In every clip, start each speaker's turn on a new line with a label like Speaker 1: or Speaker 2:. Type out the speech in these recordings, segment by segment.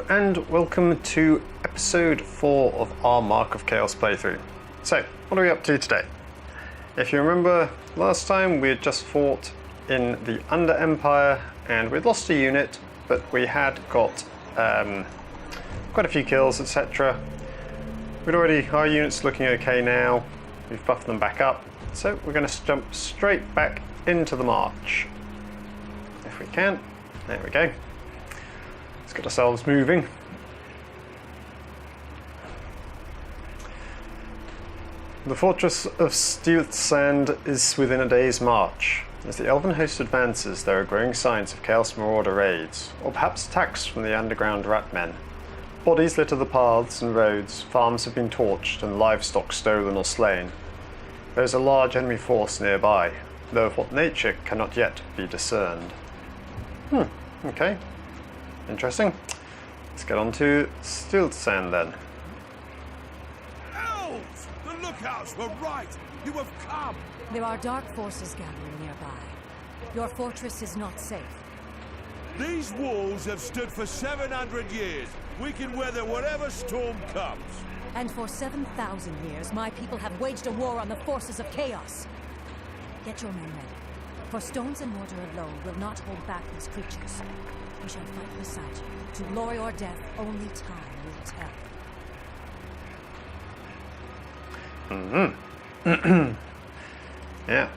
Speaker 1: Hello and welcome to episode 4 of our Mark of Chaos playthrough. So, what are we up to today? If you remember, last time we had just fought in the Under Empire and we'd lost a unit, but we had got quite a few kills, etc. Our unit's looking okay now. We've buffed them back up, so we're going to jump straight back into the march. If we can. There we go. Let's get ourselves moving. The fortress of Satiate is within a day's march. As the elven host advances, there are growing signs of Chaos Marauder raids, or perhaps attacks from the underground ratmen. Bodies litter the paths and roads, farms have been torched and livestock stolen or slain. There is a large enemy force nearby, though of what nature cannot yet be discerned. Okay. Interesting. Let's get on to Satiate then.
Speaker 2: Elves! The lookouts were right! You have come!
Speaker 3: There are dark forces gathering nearby. Your fortress is not safe.
Speaker 2: These walls have stood for 700 years. We can weather whatever storm comes.
Speaker 3: And for 7,000 years, my people have waged a war on the forces of chaos. Get your men ready. For stones and mortar alone will not hold back these creatures. We shall fight beside you. To glory or death, only time will tell.
Speaker 1: Yeah,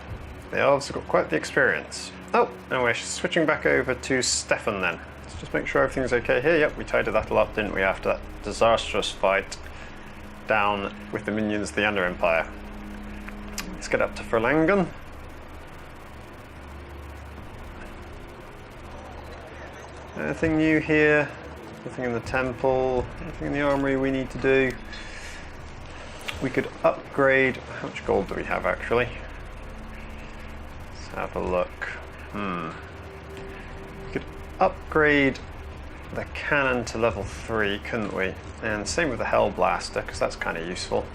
Speaker 1: the elves have got quite the experience. Oh, and we're switching back over to Stefan then. Let's just make sure everything's okay here. Yep, we tidied that all up, didn't we, after that disastrous fight down with the minions of the Under Empire. Let's get up to Ferlangen. Anything new here? Nothing in the temple, anything in the armory we need to do. We could upgrade. How much gold do we have actually? Let's have a look. We could upgrade the cannon to level 3, couldn't we? And same with the Hell Blaster, because that's kind of useful.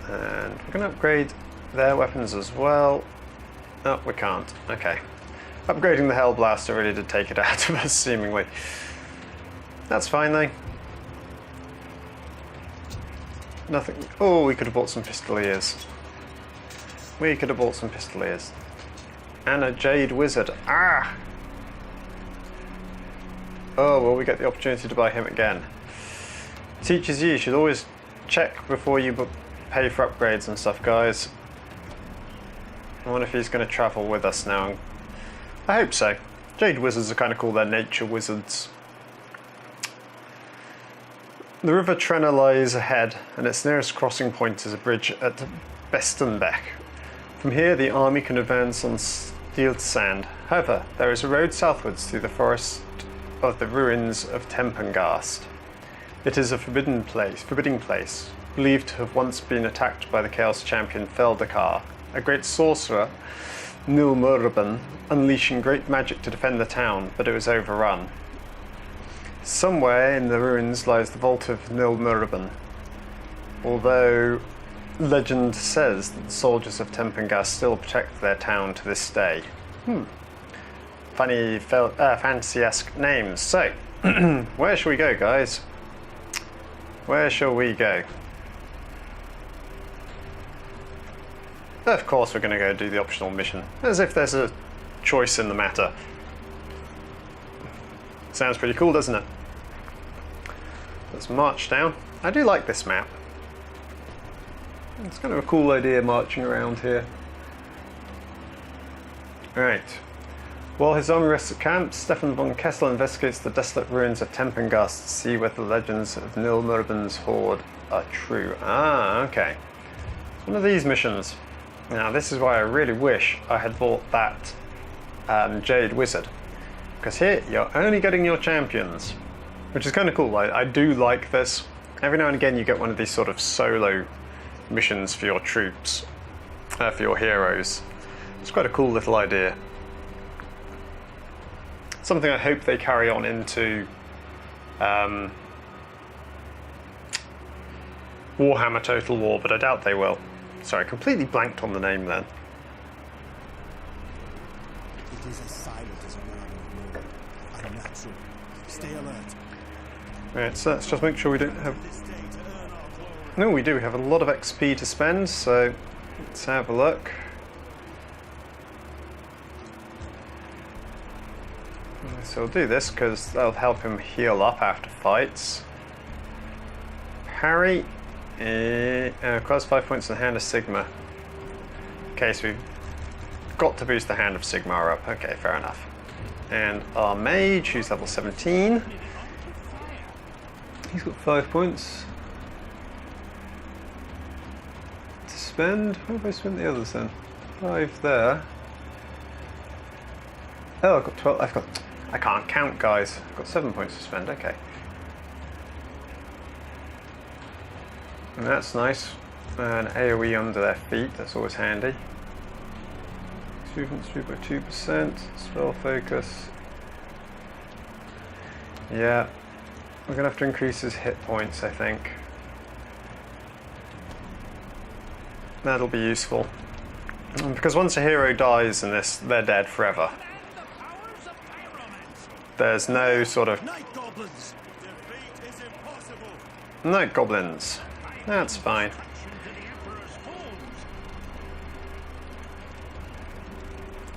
Speaker 1: And we're going to upgrade their weapons as well. Oh, we can't. Okay. Upgrading the Hell Blaster really did take it out of us, seemingly. That's fine, though. Nothing. Oh, we could have bought some Pistoliers. We could have bought some Pistoliers. And a Jade Wizard. Ah! Oh, will we get the opportunity to buy him again? Teaches you should always check before you pay for upgrades and stuff, guys. I wonder if he's going to travel with us now. I hope so. Jade Wizards are kind of cool, they're nature wizards. The River Trenna lies ahead, and its nearest crossing point is a bridge at Bestenbeck. From here, the army can advance on Satiate. However, there is a road southwards through the forest of the ruins of Tempengast. It is a forbidding place, believed to have once been attacked by the Chaos Champion Feldakar, a great sorcerer, Nilmurban, unleashing great magic to defend the town, but it was overrun. Somewhere in the ruins lies the vault of Nilmurban, although legend says that the soldiers of Tempengast still protect their town to this day. Funny fantasy-esque names. So, where shall we go, guys? Where shall we go? Of course we're going to go do the optional mission, as if there's a choice in the matter. Sounds pretty cool, doesn't it? Let's march down. I do like this map. It's kind of a cool idea marching around here. Right. While his army rests at camp, Stefan von Kessel investigates the desolate ruins of Tempengast to see whether the legends of Nilmurban's horde are true. Ah, okay. It's one of these missions. Now, this is why I really wish I had bought that Jade Wizard. Because here, you're only getting your champions, which is kind of cool. I do like this. Every now and again, you get one of these sort of solo missions for your troops, for your heroes. It's quite a cool little idea. Something I hope they carry on into Warhammer Total War, but I doubt they will. Sorry, I completely blanked on the name then.
Speaker 4: It is as silent as a man of war.
Speaker 2: natural. Stay alert.
Speaker 1: Right, so let's just make sure we don't have... No, we do. We have a lot of XP to spend, so let's have a look. So we'll do this because that'll help him heal up after fights. Parry. Costs 5 points in the Hand of Sigma. Okay, so we've got to boost the Hand of Sigma up. Okay, fair enough. And our mage, who's level 17. He's got 5 points to spend. Where have I spent the others then? 5 there. Oh, I've got 12. I can't count, guys. I've got 7 points to spend. Okay. And that's nice. An AoE under their feet. That's always handy. Movement speed by 2%. Spell focus. Yeah. We're going to have to increase his hit points, I think. That'll be useful. Because once a hero dies in this, they're dead forever. There's no sort of...
Speaker 2: Night goblins! Defeat is impossible!
Speaker 1: Night goblins. That's fine.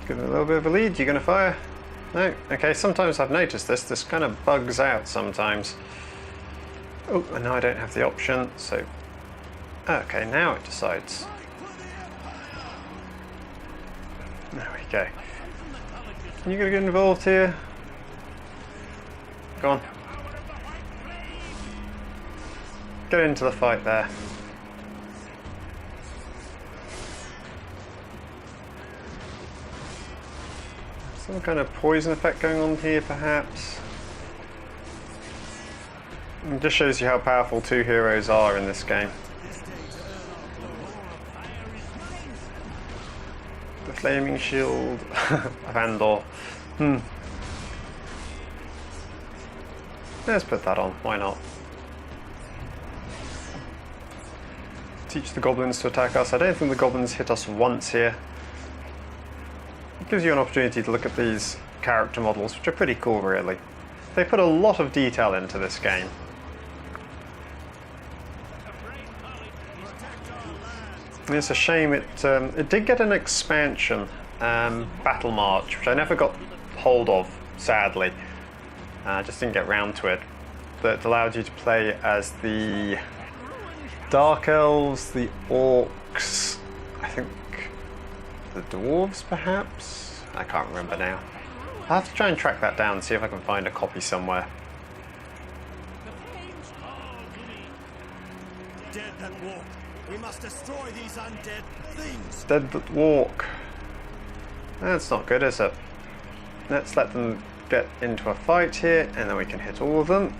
Speaker 1: Give it a little bit of a lead. You going to fire? No? Okay, sometimes I've noticed this. This kind of bugs out sometimes. Oh, and now I don't have the option, so... Okay, now it decides. There we go. Are you going to get involved here? Go on. Get into the fight there. Some kind of poison effect going on here, perhaps. It just shows you how powerful two heroes are in this game. The flaming shield of Andor. Let's put that on, why not? Teach the goblins to attack us. I don't think the goblins hit us once here. It gives you an opportunity to look at these character models, which are pretty cool, really. They put a lot of detail into this game. And it's a shame it did get an expansion, Battle March, which I never got hold of, sadly. I just didn't get round to it. That allowed you to play as the Dark Elves, the Orcs, I think the Dwarves, perhaps? I can't remember now. I'll have to try and track that down and see if I can find a copy somewhere.
Speaker 2: Dead that walk. We must destroy these undead things.
Speaker 1: Dead that walk. That's not good, is it? Let's let them get into a fight here, and then we can hit all of them.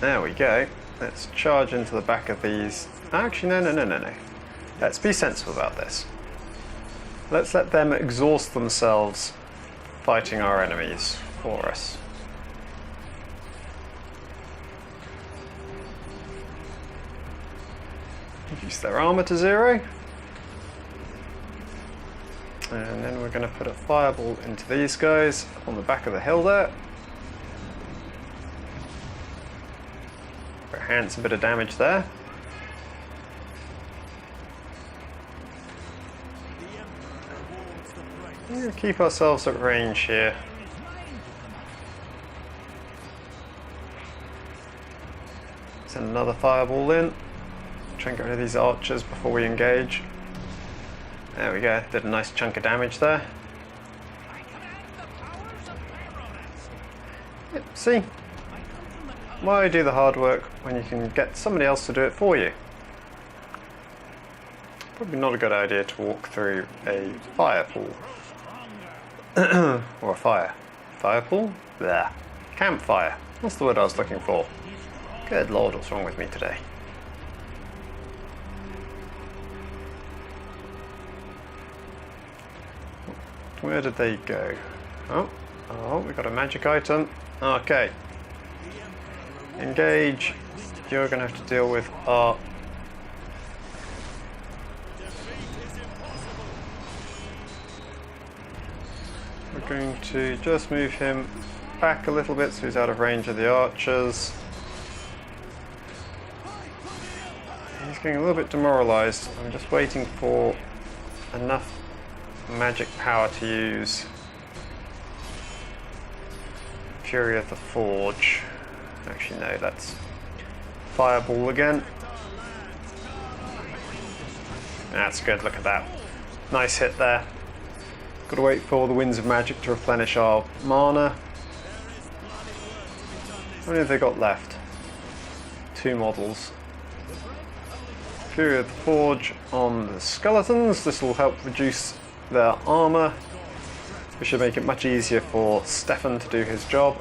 Speaker 1: There we go. Let's charge into the back of these. Actually, no. Let's be sensible about this. Let's let them exhaust themselves fighting our enemies for us. Reduce their armor to 0. And then we're going to put a fireball into these guys up on the back of the hill there. A handsome bit of damage there. We're going to keep ourselves at range here. Send another fireball in. Try and get rid of these archers before we engage. There we go, did a nice chunk of damage there. Yep, see? Why do the hard work when you can get somebody else to do it for you? Probably not a good idea to walk through a fire pool. Or a fire. Fire pool? There. Campfire. That's the word I was looking for. Good lord, what's wrong with me today? Where did they go? Oh, we got a magic item. Okay. Engage. You're going to have to deal with our... We're Going to just move him back a little bit so he's out of range of the archers. He's getting a little bit demoralised. I'm just waiting for enough magic power to use Fury of the Forge. Actually no, that's Fireball again. That's good, look at that. Nice hit there. Got to wait for the Winds of Magic to replenish our mana. How many have they got left? 2 models. Fury of the Forge on the skeletons. This will help reduce their armour. Which should make it much easier for Stefan to do his job.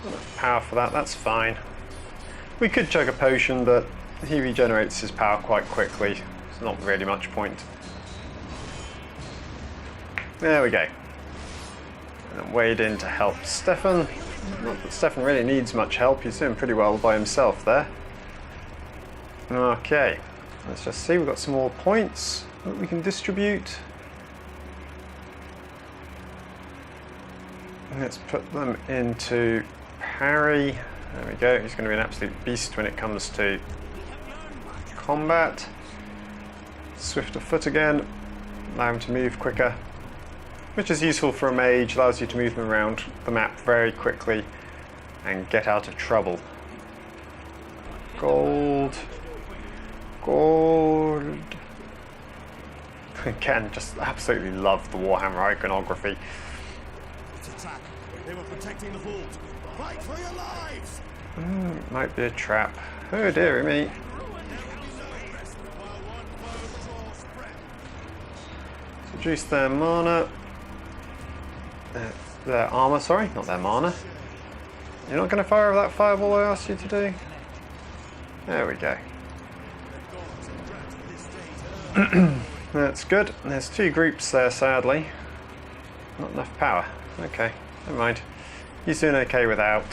Speaker 1: Not enough power for that, that's fine. We could chug a potion, but he regenerates his power quite quickly. There's not really much point. There we go. And then wade in to help Stefan. Not that Stefan really needs much help, he's doing pretty well by himself there. Okay, let's just see, we've got some more points that we can distribute. Let's put them into parry. There we go, he's going to be an absolute beast when it comes to combat. Swift of foot again, allow him to move quicker. Which is useful for a mage, allows you to move them around the map very quickly and get out of trouble. Gold. Gold. Again, just absolutely love the Warhammer iconography.
Speaker 2: Let's attack. They were protecting the vault. Fight for your lives!
Speaker 1: Might be a trap. Oh dearie me. Reduce their mana. Their armour, sorry, not their mana. You're not going to fire that fireball I asked you to do? There we go. That's good. There's 2 groups there, sadly. Not enough power. Okay, never mind. He's doing okay without.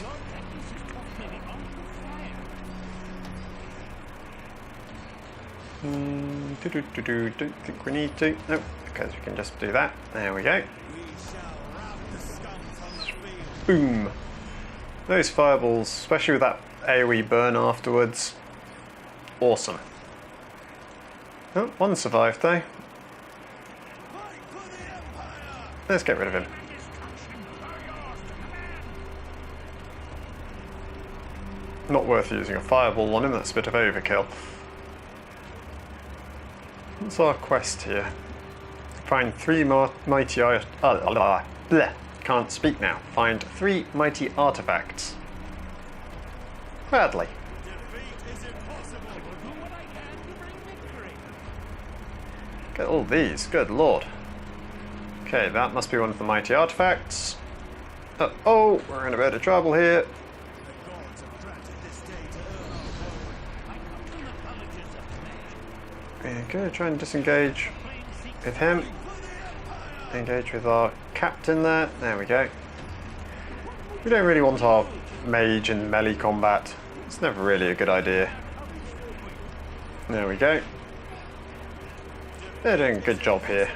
Speaker 1: Don't think we need to. Nope, because we can just do that. There we go. Boom! Those fireballs, especially with that AoE burn afterwards, awesome. Oh, one survived though. Let's get rid of him. Not worth using a fireball on him, that's a bit of overkill. What's our quest here? Find 3 mighty can't speak now. Find 3 mighty artifacts. Badly. Get all these, good lord. Okay, that must be one of the mighty artifacts. Oh, we're in a bit of trouble here. We're going to try and disengage with him. Engage with our captain there. There we go. We don't really want our mage in melee combat. It's never really a good idea. There we go. They're doing a good job here.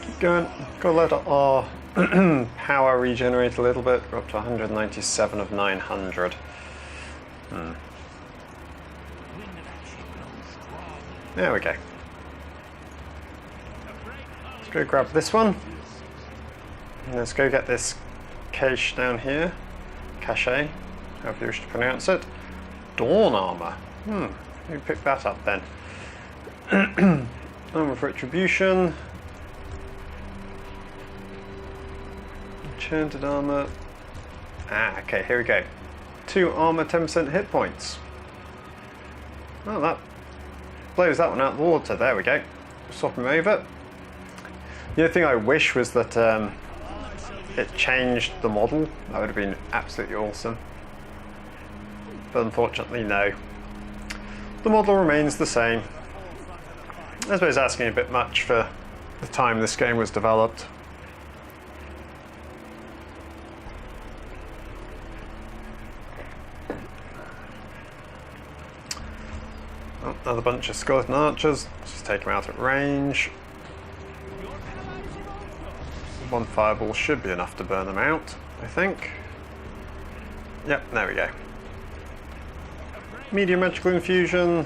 Speaker 1: Keep going. Gotta let our power regenerate a little bit. We're up to 197 of 900. There we go. Let's go grab this one. And let's go get this cache down here. Cache, however you wish to pronounce it. Dawn armor. Let me pick that up then. Armor of Retribution. Enchanted armor. Okay, here we go. 2 armor, 10% hit points. Oh, that blows that one out of the water. There we go. Swap him over. The other thing I wish was that it changed the model. That would have been absolutely awesome. But unfortunately, no. The model remains the same. I suppose asking a bit much for the time this game was developed. Oh, another bunch of skeleton archers. Just take them out at range. one fireball should be enough to burn them out, I think. Yep, there we go. Medium magical infusion.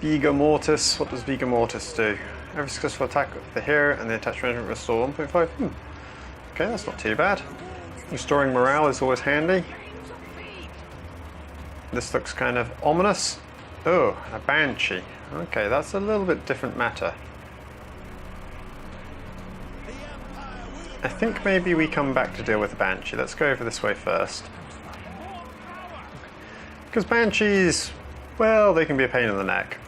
Speaker 1: Vigor Mortis. What does Vigor Mortis do? Every successful attack of the hero and the attachment restore 1.5. Okay, that's not too bad. Restoring morale is always handy. This looks kind of ominous. Oh, a Banshee. Okay, that's a little bit different matter. I think maybe we come back to deal with the Banshee. Let's go over this way first. Because Banshees, well, they can be a pain in the neck.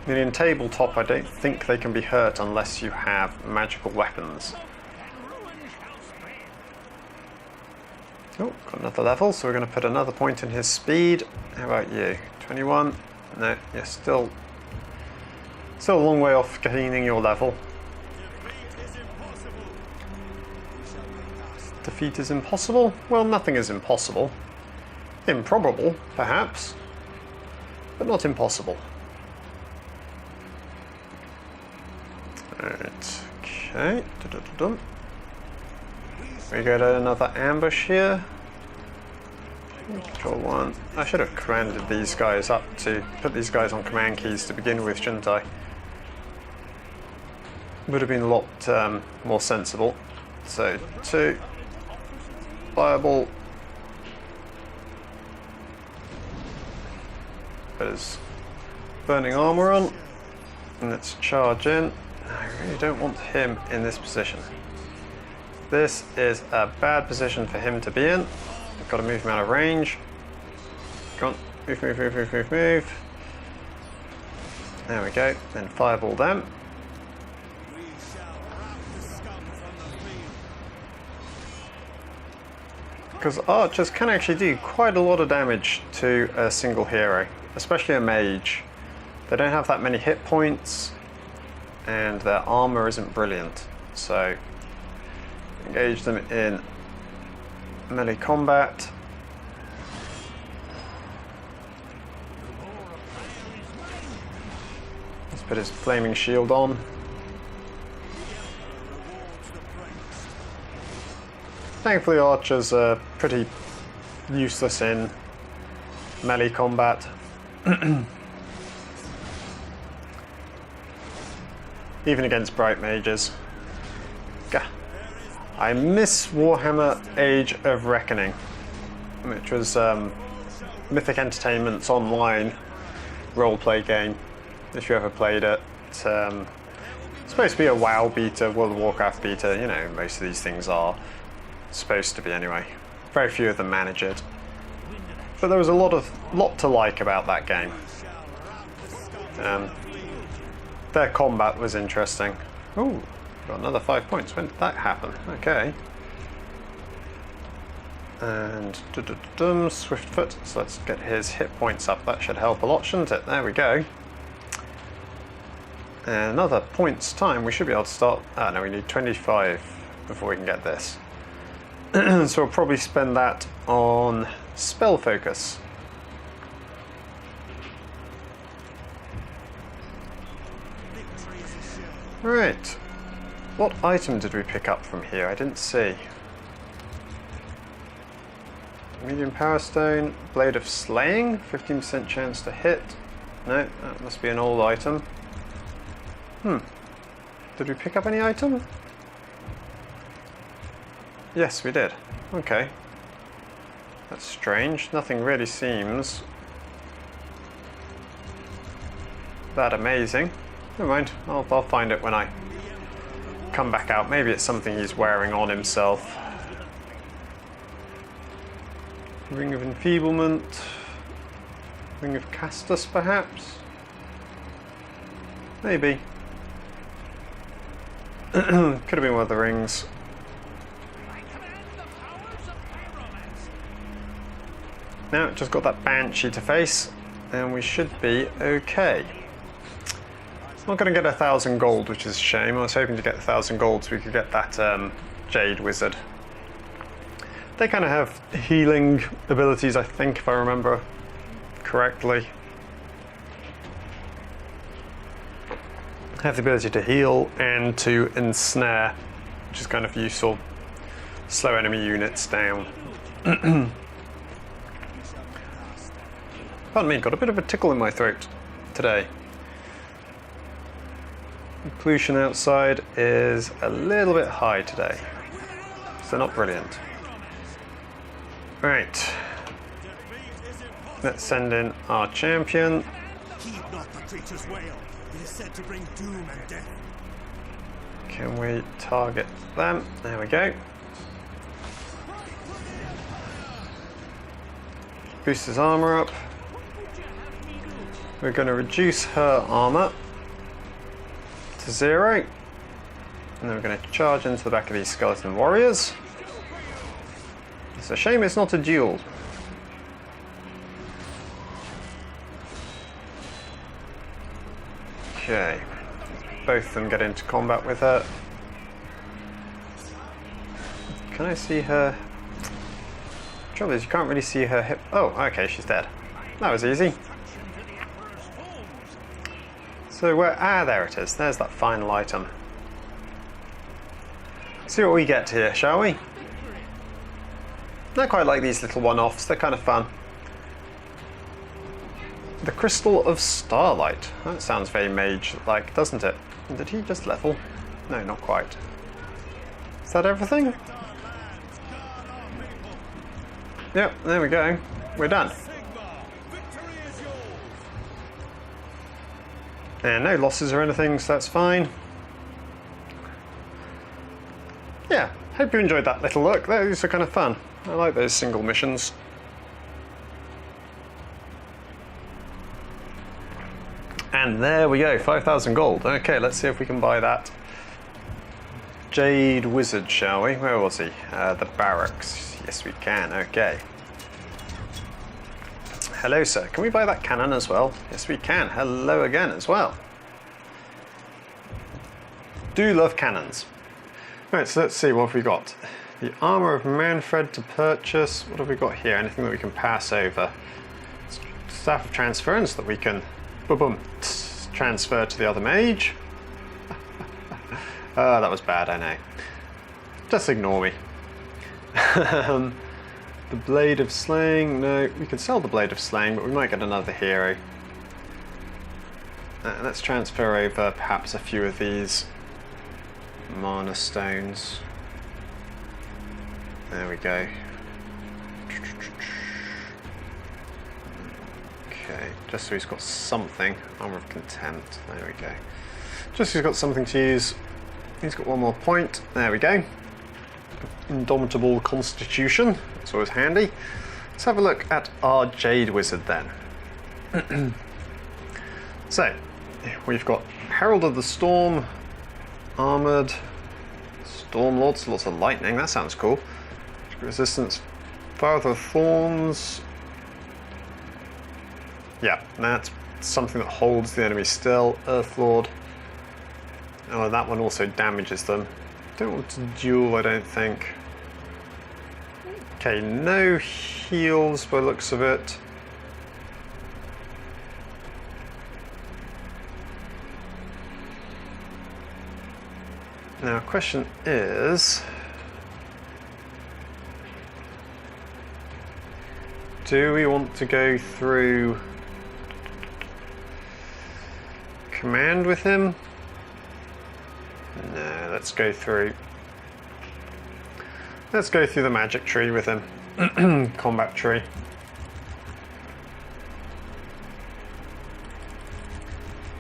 Speaker 1: I mean, in tabletop, I don't think they can be hurt unless you have magical weapons. Oh, got another level, so we're going to put another point in his speed. How about you? 21? No, you're still a long way off gaining your level. Defeat is impossible? Well, nothing is impossible. Improbable, perhaps, but not impossible. Right, okay. Dun-dun-dun-dun. We go to another ambush here. Control 1. I should have commanded these guys up to put these guys on command keys to begin with, shouldn't I? Would have been a lot more sensible. So, 2. Fireball. Put his burning armor on. And let's charge in. I really don't want him in this position. This is a bad position for him to be in. I've got to move him out of range. Come on, move, move, move, move, move, move. There we go, then fireball them. Because archers can actually do quite a lot of damage to a single hero, especially a mage. They don't have that many hit points, and their armor isn't brilliant. So, engage them in melee combat. Let's put his flaming shield on. Thankfully archers are pretty useless in melee combat. Even against bright mages. Gah. I miss Warhammer Age of Reckoning, which was Mythic Entertainment's online roleplay game, if you ever played it. It's supposed to be a WoW beta, World of Warcraft beta, you know, most of these things are supposed to be anyway. Very few of them manage it. But there was a lot to like about that game. Their combat was interesting. Ooh, got another 5 points. When did that happen? Okay. And Swiftfoot. So let's get his hit points up. That should help a lot, shouldn't it? There we go. And another points time. We should be able to start. Ah, no, we need 25 before we can get this. So we'll probably spend that on spell focus. Right. What item did we pick up from here? I didn't see. Medium power stone, blade of slaying, 15% chance to hit. No, that must be an old item. Did we pick up any item? Yes, we did. Okay. That's strange. Nothing really seems that amazing. Never mind. I'll find it when I come back out. Maybe it's something he's wearing on himself. Ring of Enfeeblement. Ring of Castus, perhaps? Maybe. Could have been one of the rings. Now, just got that Banshee to face, and we should be okay. Not going to get 1,000 gold, which is a shame. I was hoping to get 1,000 gold so we could get that Jade Wizard. They kind of have healing abilities, I think, if I remember correctly. Have the ability to heal and to ensnare which is kind of useful. Slow enemy units down. Pardon me, got a bit of a tickle in my throat today. The pollution outside is a little bit high today, so not brilliant. Right, let's send in our champion.
Speaker 2: Heed not the creature's wail. It is said to bring doom and death.
Speaker 1: Can we target them? There we go. Boost his armor up. We're going to reduce her armor to 0. And then we're going to charge into the back of these skeleton warriors. It's a shame it's not a duel. Okay. Both of them get into combat with her. Can I see her? The trouble is you can't really see her hip. Oh, okay, she's dead. That was easy. So where? Ah, there it is. There's that final item. See what we get here, shall we? I quite like these little one-offs. They're kind of fun. The Crystal of Starlight. That sounds very mage-like, doesn't it? Did he just level? No, not quite. Is that everything? Yep, there we go. We're done. And no losses or anything, so that's fine. Yeah, hope you enjoyed that little look. Those are kind of fun. I like those single missions. And there we go, 5,000 gold. Okay, let's see if we can buy that Jade Wizard, shall we? Where was he? The barracks. Yes, we can. Okay. Hello, sir. Can we buy that cannon as well? Yes, we can. Hello again as well. Do love cannons. Right, so let's see what have we got. The armor of Manfred to purchase. What have we got here? Anything that we can pass over? Staff of transference that we can boom, transfer to the other mage. Oh, that was bad, I know. Just ignore me. The Blade of Slaying. No, we could sell the Blade of Slaying, but we might get another hero. Let's transfer over perhaps a few of these mana stones. There we go. Okay, just so he's got something. Armor of Contempt. There we go. Just so he's got something to use. He's got one more point. There we go. Indomitable Constitution. That's always handy. Let's have a look at our Jade Wizard then. So, we've got Herald of the Storm, Armoured, Stormlords, lots of lightning. That sounds cool. Resistance, Father of Thorns. Yeah, that's something that holds the enemy still. Earthlord. Oh, that one also damages them. Don't want to duel, I don't think. Okay, no heals by the looks of it. Now, question is, do we want to go through command with him? No, let's go through the magic tree with him. Combat tree.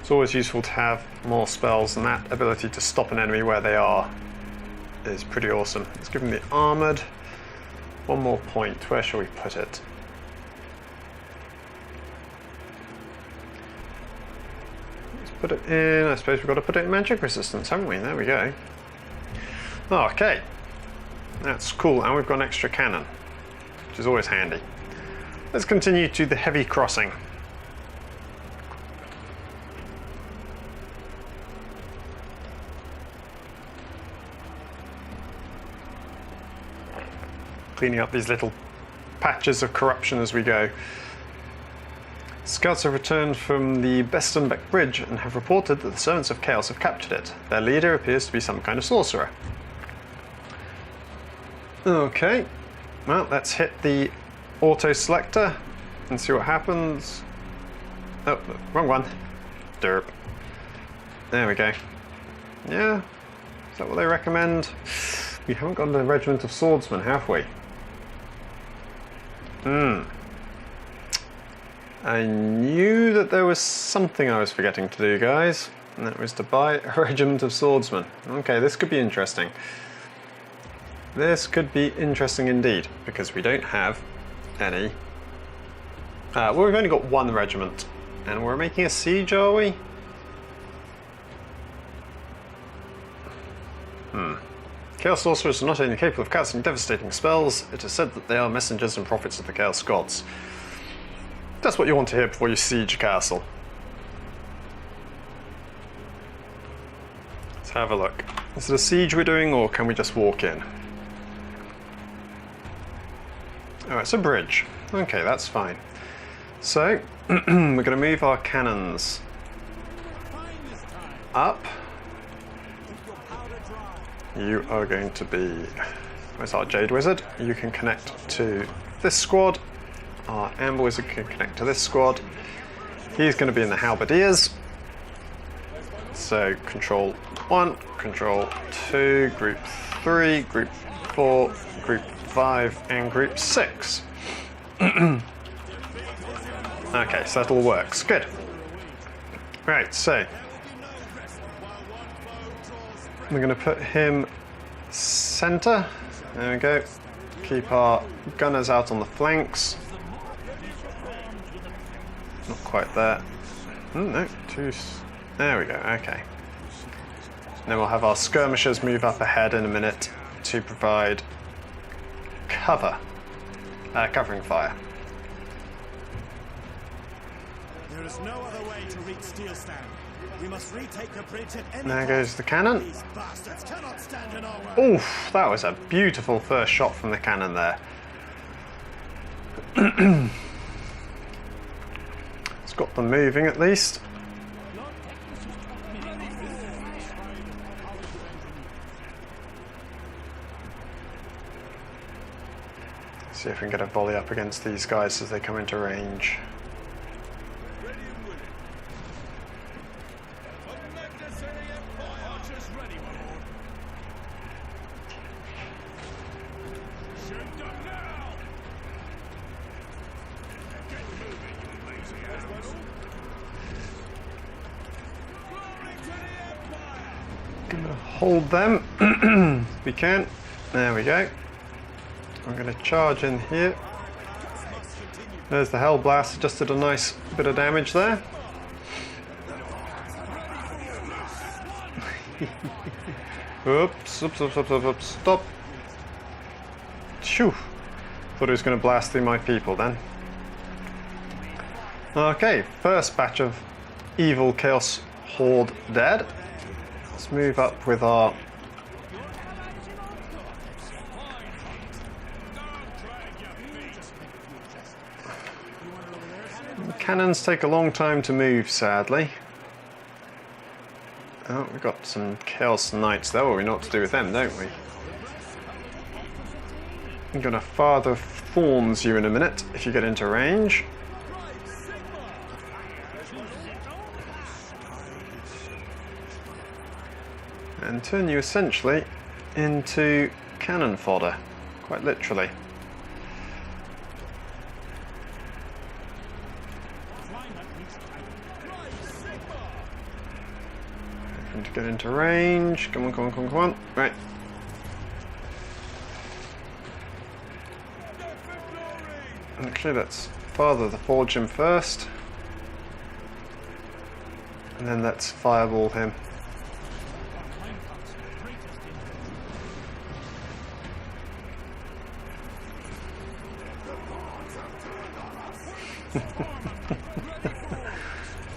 Speaker 1: It's always useful to have more spells, and that ability to stop an enemy where they are is pretty awesome. Let's give him the armoured. One more point. Where shall we put it? Let's put it in. I suppose we've got to put it in magic resistance, haven't we? There we go. Okay. That's cool, and we've got an extra cannon, which is always handy. Let's continue to the heavy crossing. Cleaning up these little patches of corruption as we go. Scouts have returned from the Bestenbeck Bridge and have reported that the servants of Chaos have captured it. Their leader appears to be some kind of sorcerer. Okay, well, let's hit the auto selector and see what happens. Oh, wrong one. Derp. There we go. Yeah, is that what they recommend? We haven't got a regiment of swordsmen, have we? I knew that there was something I was forgetting to do, guys, and that was to buy a regiment of swordsmen. Okay, this could be interesting. This could be interesting indeed, because we don't have any... well, we've only got one regiment, and we're making a siege, are we? Chaos sorcerers are not only capable of casting devastating spells, it is said that they are messengers and prophets of the Chaos Gods. That's what you want to hear before you siege a castle. Let's have a look. Is it a siege we're doing, or can we just walk in? Oh, it's a bridge. Okay, that's fine. So, we're going to move our cannons up. You are going to be... Where's our Jade Wizard? You can connect to this squad. Our Amber Wizard can connect to this squad. He's going to be in the Halberdiers. So, Control 1, Control 2, Group 3, Group 4, Group 5, and Group 6. Okay, so that all works. Good. Right, so... we're going to put him center. There we go. Keep our gunners out on the flanks. Not quite there. No, two. There we go. Okay. And then we'll have our skirmishers move up ahead in a minute to provide cover, covering fire.
Speaker 4: There is no other way to reach Steelstand. We must retake the bridge at any
Speaker 1: There goes the cannon.
Speaker 4: These bastards cannot stand in our way.
Speaker 1: Oof, that was a beautiful first shot from the cannon there. It's got them moving at least. See if we can get a volley up against these guys as they come into range. Gonna hold them if we can. There we go. I'm going to charge in here. There's the Hell Blast, just did a nice bit of damage there. Oops, stop. Phew. Thought it was going to blast through my people then. Okay, first batch of evil Chaos Horde dead. Let's move up with our... cannons take a long time to move, sadly. Oh, we've got some Chaos Knights there. Well, we know what to do with them, don't we? I'm going to Father Thorns you in a minute if you get into range. And turn you essentially into cannon fodder, quite literally. To get into range. Come on, come on, come on, come on. Right. Actually, let's Father the Forge him first. And then let's fireball him.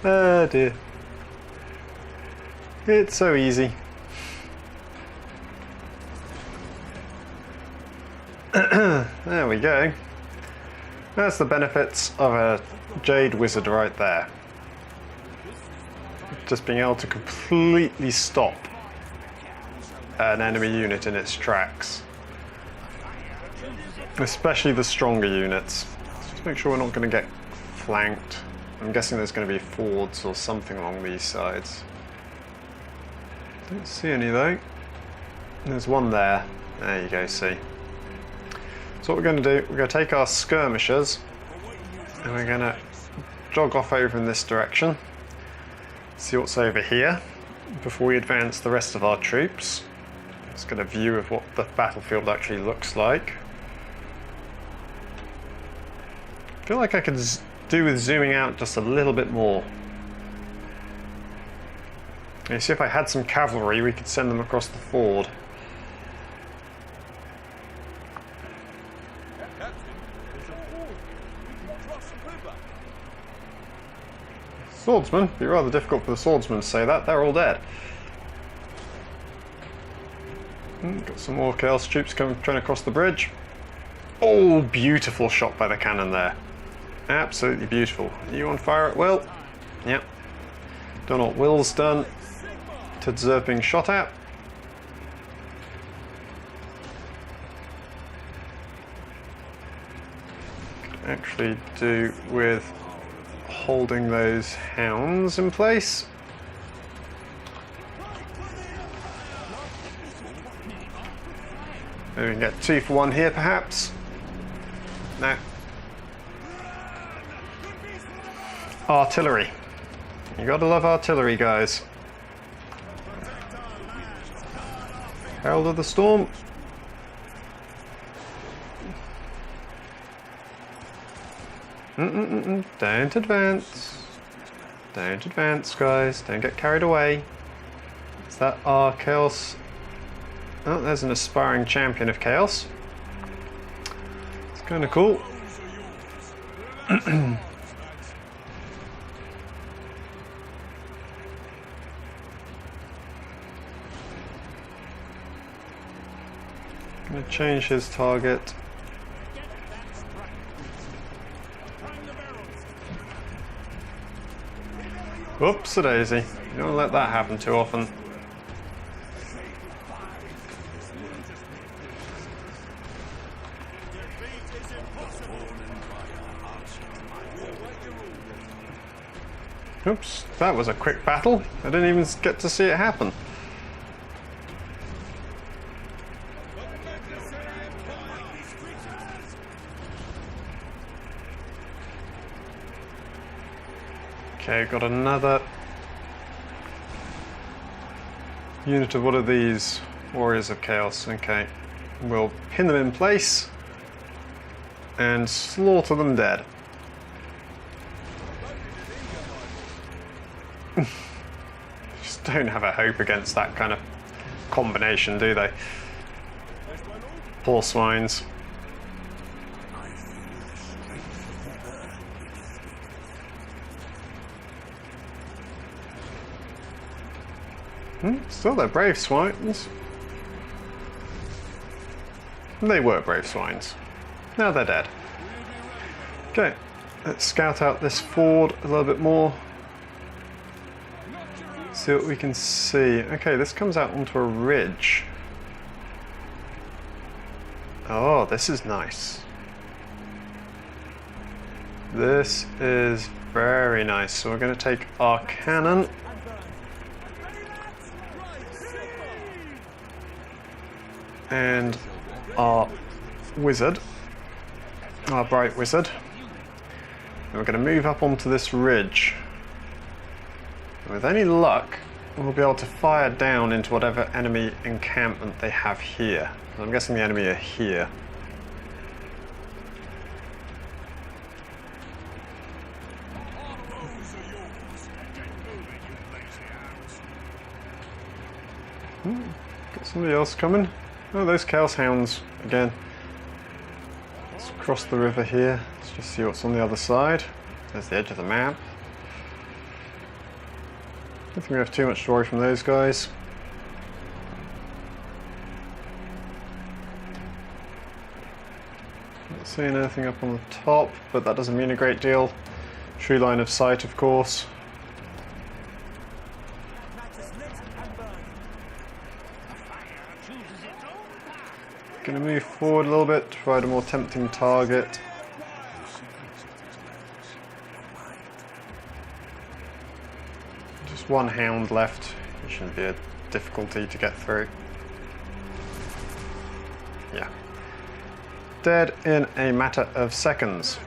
Speaker 1: Oh dear. It's so easy. There we go. That's the benefits of a Jade Wizard right there. Just being able to completely stop an enemy unit in its tracks. Especially the stronger units. Let's just make sure we're not going to get flanked. I'm guessing there's going to be fords or something along these sides. Don't see any though. There's one there. There you go, see. So what we're going to do, we're going to take our skirmishers and we're going to jog off over in this direction. See what's over here before we advance the rest of our troops. Let's get a view of what the battlefield actually looks like. I feel like I could do with zooming out just a little bit more. You see, if I had some cavalry, we could send them across the ford. Swordsman? It'd be rather difficult for the swordsmen to say that. They're all dead. Got some more Chaos troops trying to cross the bridge. Oh, beautiful shot by the cannon there. Absolutely beautiful. Are you on fire at will? Yep. Don't know what Will's done to deserve being shot at. Could actually do with holding those hounds in place. Maybe we can get 2 for 1 here perhaps. No. Artillery. You gotta love artillery, guys. Herald of the Storm. Don't advance. Don't advance, guys. Don't get carried away. Is that our Chaos? Oh, there's an aspiring champion of Chaos. It's kind of cool. Going to change his target. Whoops-a-daisy. You don't let that happen too often. Oops, that was a quick battle. I didn't even get to see it happen. Okay, got another unit of what are these? Warriors of Chaos. Okay, we'll pin them in place and slaughter them dead. Just don't have a hope against that kind of combination, do they? Poor swines. Still, they're brave swines. They were brave swines. Now they're dead. Okay, let's scout out this ford a little bit more. See what we can see. Okay, this comes out onto a ridge. Oh, this is nice. This is very nice. So we're going to take our cannon. And our wizard, our bright wizard, and we're going to move up onto this ridge. And with any luck, we'll be able to fire down into whatever enemy encampment they have here. I'm guessing the enemy are here. Got somebody else coming. Oh, those Chaos Hounds again. Let's cross the river here. Let's just see what's on the other side. There's the edge of the map. Don't think we have too much to worry from those guys. Not seeing anything up on the top, but that doesn't mean a great deal. True line of sight, of course. Going to move forward a little bit to provide a more tempting target. Just one hound left. It shouldn't be a difficulty to get through. Yeah. Dead in a matter of seconds.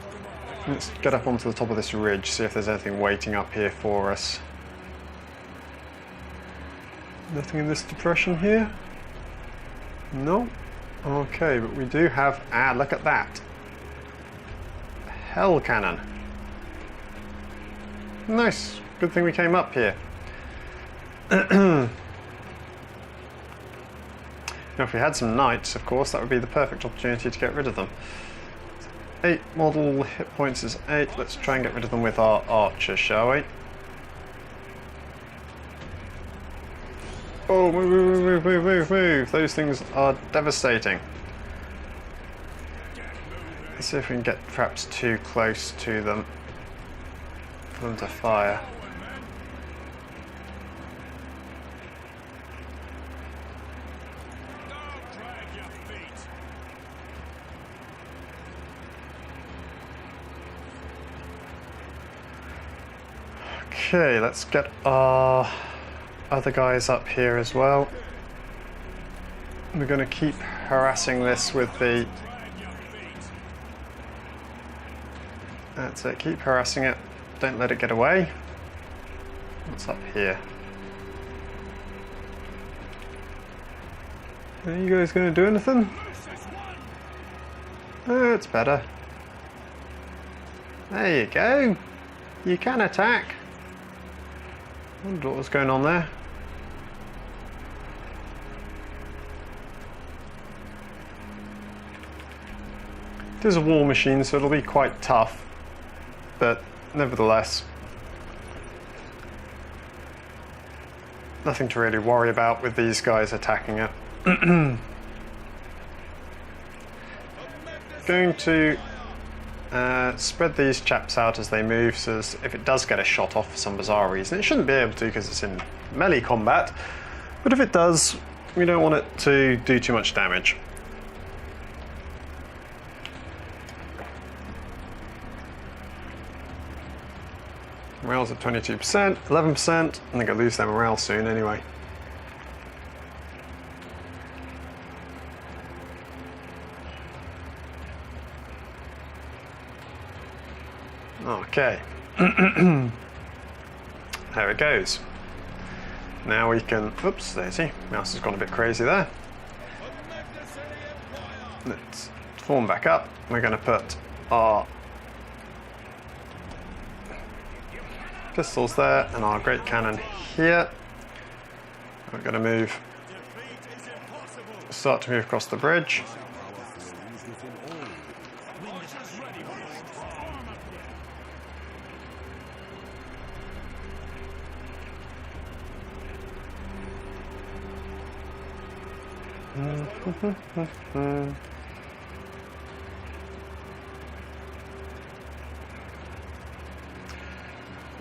Speaker 1: Let's get up onto the top of this ridge, see if there's anything waiting up here for us. Nothing in this depression here? No. Okay, but we do have... Ah, look at that. Hell cannon. Nice. Good thing we came up here. Now, if we had some knights, of course, that would be the perfect opportunity to get rid of them. 8 model hit points is 8. Let's try and get rid of them with our archer, shall we? Oh, move, move, move, move, move, move. Those things are devastating. Let's see if we can get perhaps too close to them for them to fire. Okay, let's get our other guys up here as well. We're going to keep harassing this with the... That's it, keep harassing it. Don't let it get away. What's up here? Are you guys going to do anything? Oh, it's better. There you go. You can attack. I wonder what was going on there. It is a war machine, so it'll be quite tough, but nevertheless, nothing to really worry about with these guys attacking it. Going to spread these chaps out as they move, so as if it does get a shot off for some bizarre reason, it shouldn't be able to because it's in melee combat, but if it does, we don't want it to do too much damage. Morale's at 22%, 11%, I think I'll lose their morale soon anyway. Okay. There it goes. Now we can... Oops, Daisy. Mouse has gone a bit crazy there. Let's form back up. We're going to put our pistols there and our great cannon here. We're going to move... Start to move across the bridge.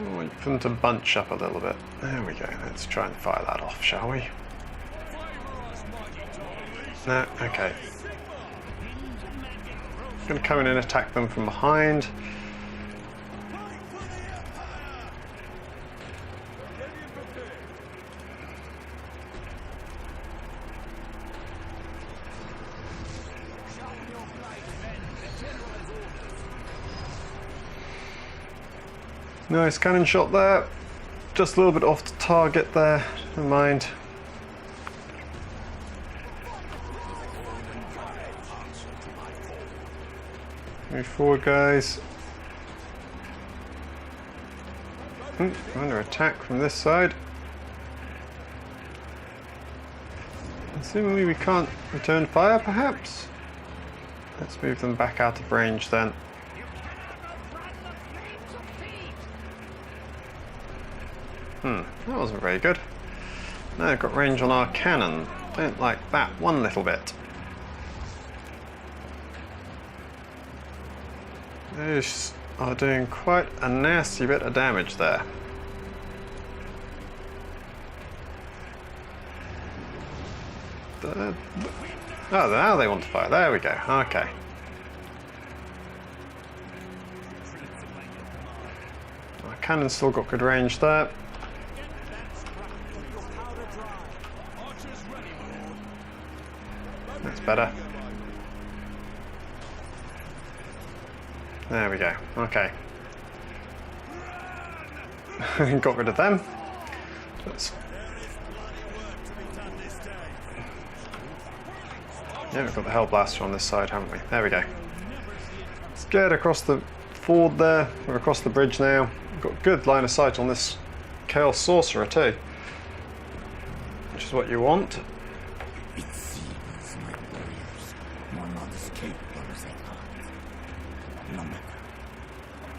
Speaker 1: Wait for them to bunch up a little bit. There we go. Let's try and fire that off, shall we? No, okay. I'm going to come in and attack them from behind. Nice cannon shot there. Just a little bit off the target there. Never mind. Move forward, guys. Under attack from this side. Assuming we can't return fire, perhaps? Let's move them back out of range then. That wasn't very good. Now I've got range on our cannon. Don't like that one little bit. Those are doing quite a nasty bit of damage there. Oh, now they want to fire. There we go. Okay. Our cannon's still got good range there. That's better. There we go. Okay. Got rid of them. Yeah, we've got the Hell Blaster on this side, haven't we? There we go. Let's get across the ford there. We're across the bridge now. We've got good line of sight on this Chaos Sorcerer too, which is what you want.
Speaker 5: It seems my warriors will not escape as they thought. No matter.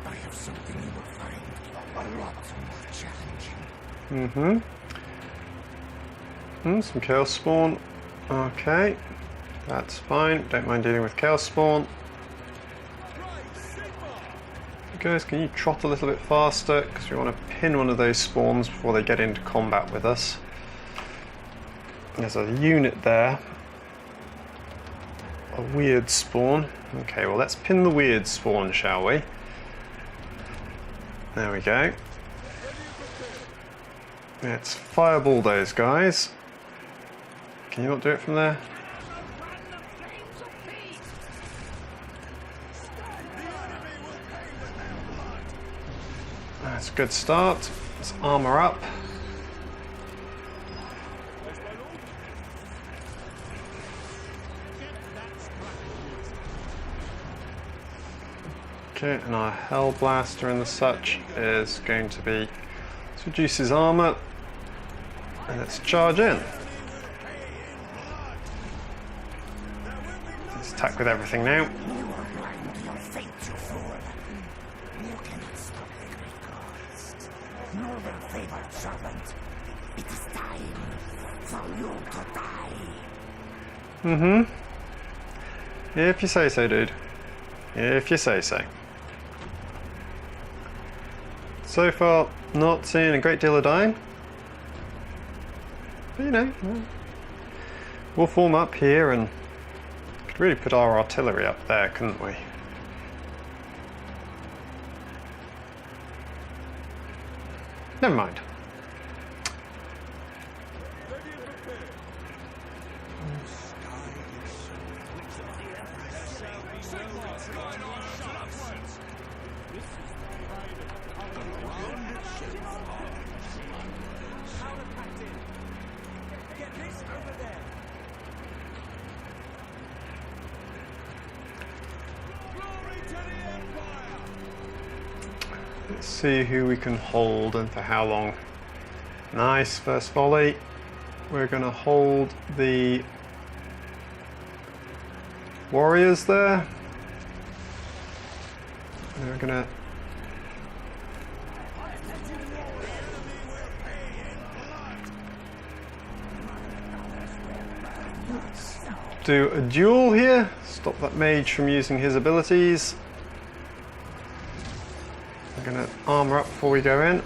Speaker 5: I have something you will find a lot more challenging.
Speaker 1: Some Chaos Spawn. Okay. That's fine. Don't mind dealing with Chaos Spawn. Guys, can you trot a little bit faster? Because we want to pin one of those spawns before they get into combat with us. There's a unit there. A weird spawn. Okay, well let's pin the weird spawn, shall we? There we go. Let's fireball those guys. Can you not do it from there? That's a good start. Let's armor up. Okay, and our Hell Blaster and the such is going to be, let's reduce his armor and let's charge in. Let's attack with everything now. If you say so, dude. If you say so. So far, not seeing a great deal of dying. But you know, we'll form up here and could really put our artillery up there, couldn't we? Never mind. Let's see who we can hold and for how long. Nice, first volley. We're going to hold the warriors there. And we're going to do a duel here. Stop that mage from using his abilities. We're going to armor up before we go in.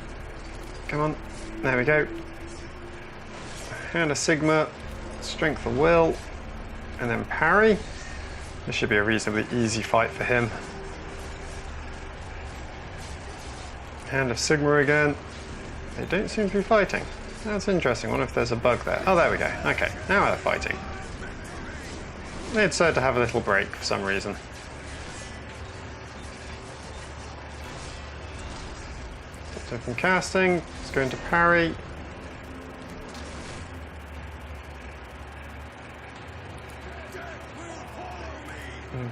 Speaker 1: Come on. There we go. Hand of Sigma, Strength of Will, and then parry. This should be a reasonably easy fight for him. Hand of Sigma again. They don't seem to be fighting. That's interesting. I wonder if there's a bug there. Oh, there we go. Okay, now they're fighting. They decided to have a little break for some reason. From casting, let's go into parry.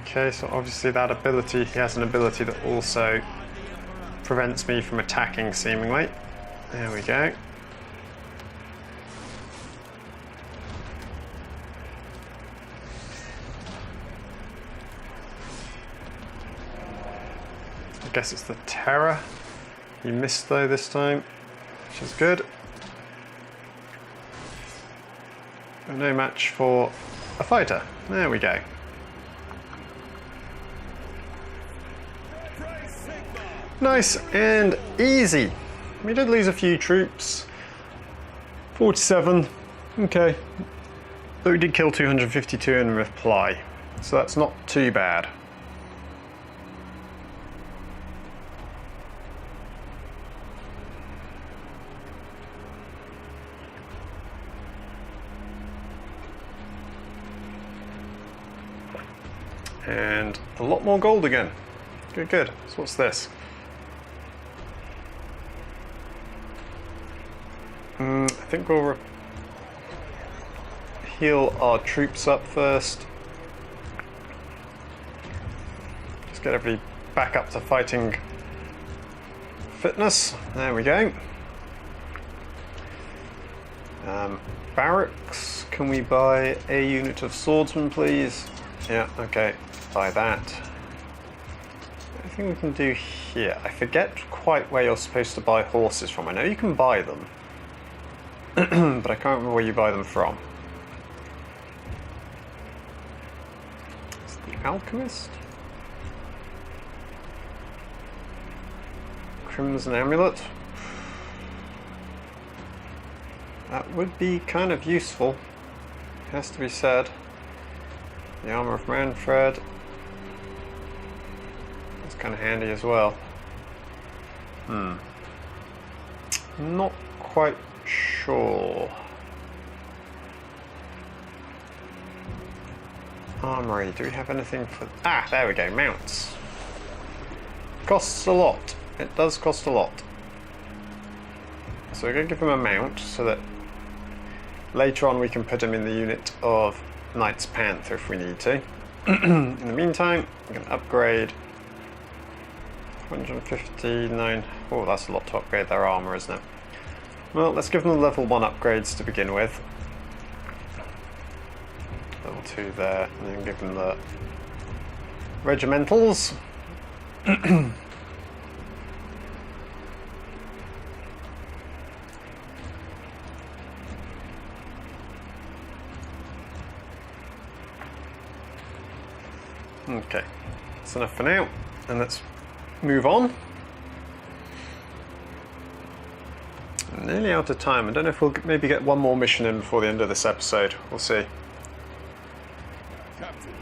Speaker 1: Okay, so obviously that ability, he has an ability that also prevents me from attacking seemingly. There we go. I guess it's the Terror. He missed though this time, which is good. No match for a fighter. There we go. Nice and easy. We did lose a few troops. 47. Okay. But we did kill 252 in reply, so that's not too bad. And a lot more gold again. Good, good. So what's this? I think we'll heal our troops up first. Just get everybody back up to fighting fitness. There we go. Barracks. Can we buy a unit of swordsmen, please? Yeah, okay. Buy that. Anything we can do here? I forget quite where you're supposed to buy horses from. I know you can buy them, but I can't remember where you buy them from. Is the alchemist? Crimson amulet. That would be kind of useful, has to be said. The armor of Manfred. That's kind of handy as well. Not quite sure. Armory, do we have anything for... Ah, there we go, mounts. Costs a lot. It does cost a lot. So we're going to give him a mount so that later on we can put him in the unit of Knight's Panther if we need to. In the meantime, we're going to upgrade 159. Oh, that's a lot to upgrade their armor, isn't it? Well, let's give them the level 1 upgrades to begin with. Level 2 there, and then give them the regimentals. Okay, that's enough for now, and let's move on. I'm nearly out of time. I don't know if we'll maybe get one more mission in before the end of this episode. We'll see.
Speaker 2: Captain,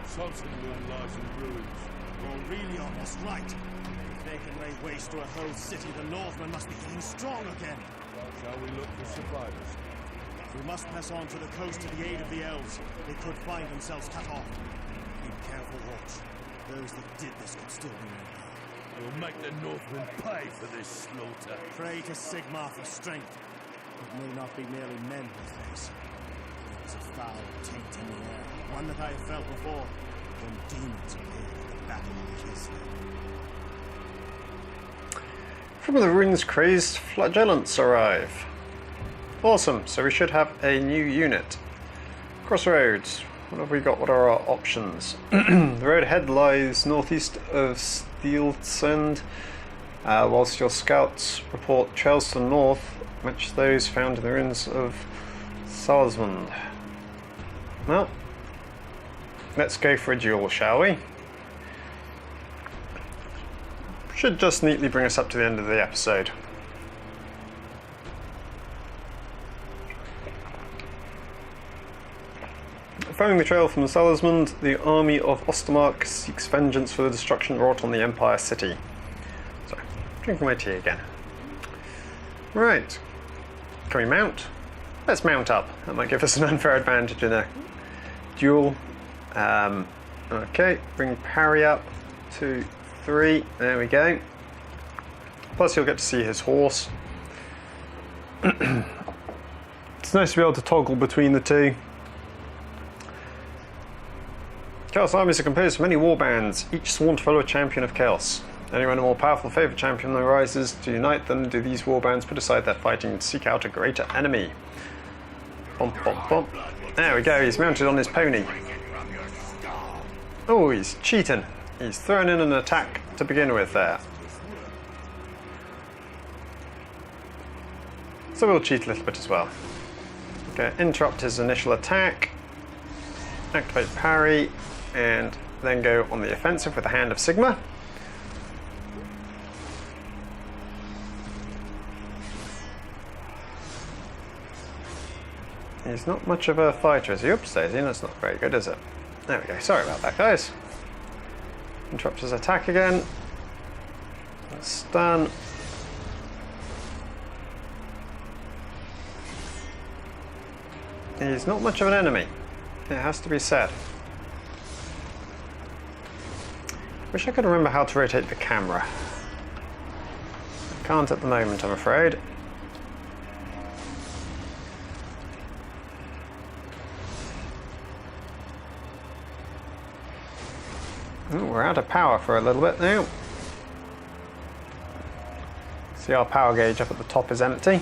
Speaker 2: something lies in ruins.
Speaker 4: Aurelion was right. If they can lay waste to a whole city, the Northmen must be getting strong again.
Speaker 2: Shall we look for survivors?
Speaker 4: We must press on to the coast to the aid of the elves. They could find themselves cut off. Be careful, Hawks. Those that did this could still be nearby.
Speaker 2: We'll make the Northmen pay for this slaughter.
Speaker 4: Pray to Sigmar for strength. It may not be merely men we face. There is a foul taint in the air, one that I have felt before, when demons appeared at the battle of Kislev.
Speaker 1: From the ruins crazed flagellants arrive. Awesome, so we should have a new unit. Crossroads. What have we got? What are our options? The road ahead lies northeast of Steelsund, whilst your scouts report trails to the north, match those found in the ruins of Salzmund. Well, let's go for a duel, shall we? Should just neatly bring us up to the end of the episode. Following the trail from Salzmund, the army of Ostermark seeks vengeance for the destruction wrought on the Empire City. Sorry, drinking my tea again. Right, can we mount? Let's mount up. That might give us an unfair advantage in a duel. Okay, bring parry up to 3. There we go. Plus, you'll get to see his horse. It's nice to be able to toggle between the two. Chaos armies are composed of many warbands, each sworn to follow a champion of chaos. Only when a more powerful favoured champion arises to unite them do these warbands put aside their fighting and seek out a greater enemy. Bump, bump, bump. There we go, he's mounted on his pony. Oh, he's cheating. He's thrown in an attack to begin with there. So we'll cheat a little bit as well. Okay, interrupt his initial attack. Activate parry. And then go on the offensive with the Hand of Sigma. He's not much of a fighter, is he? Oops, Daisy, that's not very good, is it? There we go. Sorry about that, guys. Interrupt his attack again. Stun. He's not much of an enemy, it has to be said. Wish I could remember how to rotate the camera. I can't at the moment, I'm afraid. Ooh, we're out of power for a little bit now. See, our power gauge up at the top is empty.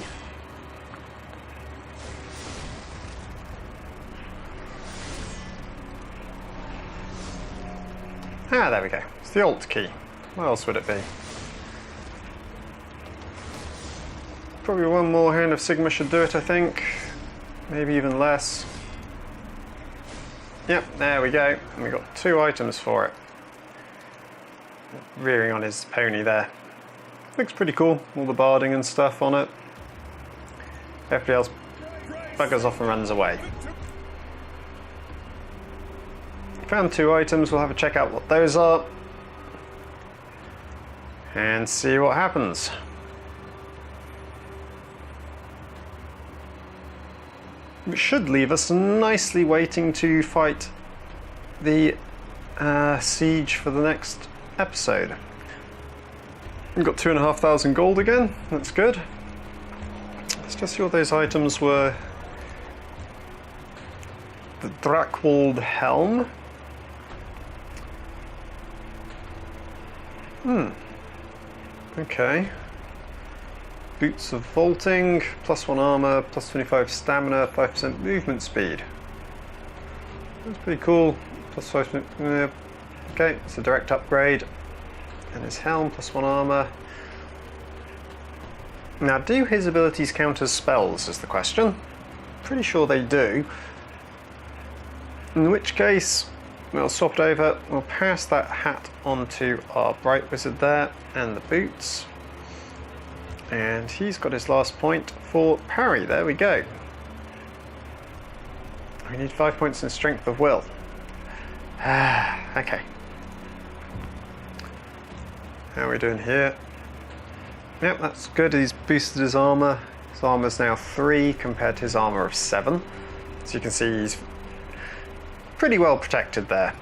Speaker 1: Ah, there we go. It's the Alt key. What else would it be? Probably one more Hand of Sigma should do it, I think. Maybe even less. Yep, there we go. And we got 2 items for it. Rearing on his pony there. Looks pretty cool. All the barding and stuff on it. Everybody else buggers off and runs away. Found 2 items, we'll have a check out what those are and see what happens. It should leave us nicely waiting to fight the siege for the next episode. We've got 2,500 gold again, that's good. Let's just see what those items were. The Drakwold helm. Okay. Boots of vaulting, +1 armor, +25 stamina, 5% movement speed. That's pretty cool. +5%. Okay, it's a direct upgrade. And his helm, +1 armor. Now, do his abilities count as spells, is the question. Pretty sure they do. In which case, we'll swap it over. We'll pass that hat onto our Bright Wizard there, and the boots. And he's got his last point for parry. There we go. We need 5 points in strength of will. Okay. How are we doing here? Yep, that's good. He's boosted his armor. His armor's now 3 compared to his armor of 7. So you can see he's pretty well protected there.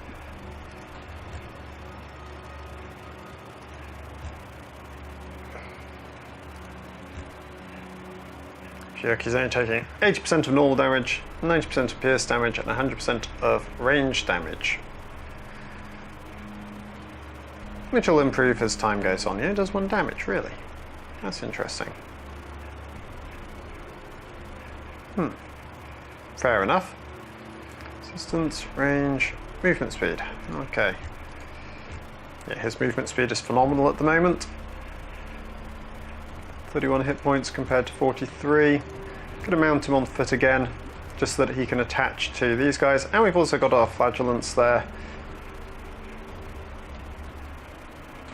Speaker 1: Quiarcus only taking 80% of normal damage, 90% of pierce damage, and 100% of range damage. Which will improve as time goes on. Yeah, it does 1 damage, really. That's interesting. Fair enough. Distance, range, movement speed. Okay. Yeah, his movement speed is phenomenal at the moment. 31 hit points compared to 43. Gonna mount him on foot again, just so that he can attach to these guys. And we've also got our flagellants there.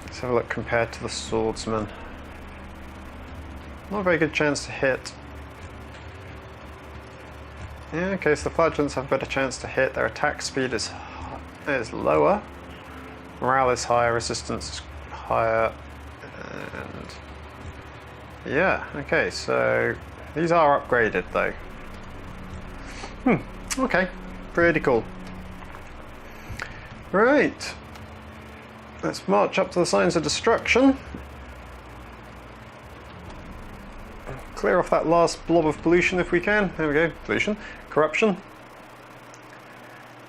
Speaker 1: Let's have a look compared to the swordsman. Not a very good chance to hit. Yeah, okay, so the flagellants have a better chance to hit. Their attack speed is lower. Morale is higher, resistance is higher, and yeah, okay, so these are upgraded though. Okay, pretty cool. Right, let's march up to the signs of destruction. Clear off that last blob of pollution if we can. There we go, pollution. Corruption.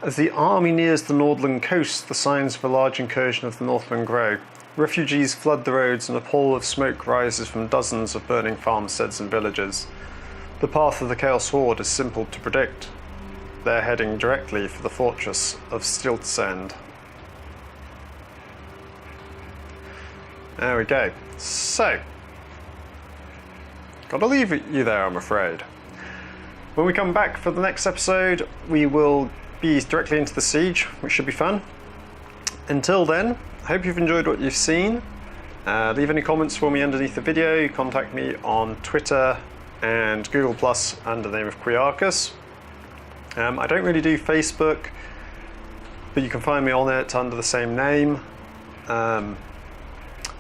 Speaker 1: As the army nears the Nordland coast, the signs of a large incursion of the Northmen grow. Refugees flood the roads and a pall of smoke rises from dozens of burning farmsteads and villages. The path of the Chaos Horde is simple to predict. They're heading directly for the fortress of Stiltsend. There we go. So, gotta leave you there, I'm afraid. When we come back for the next episode, we will be directly into the siege, which should be fun. Until then, I hope you've enjoyed what you've seen. Leave any comments for me underneath the video. Contact me on Twitter and Google Plus under the name of Quiarcus. I don't really do Facebook, but you can find me on it under the same name.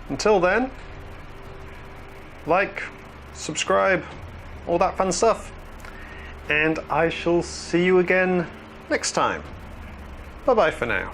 Speaker 1: Until then, like, subscribe, all that fun stuff. And I shall see you again next time. Bye bye for now.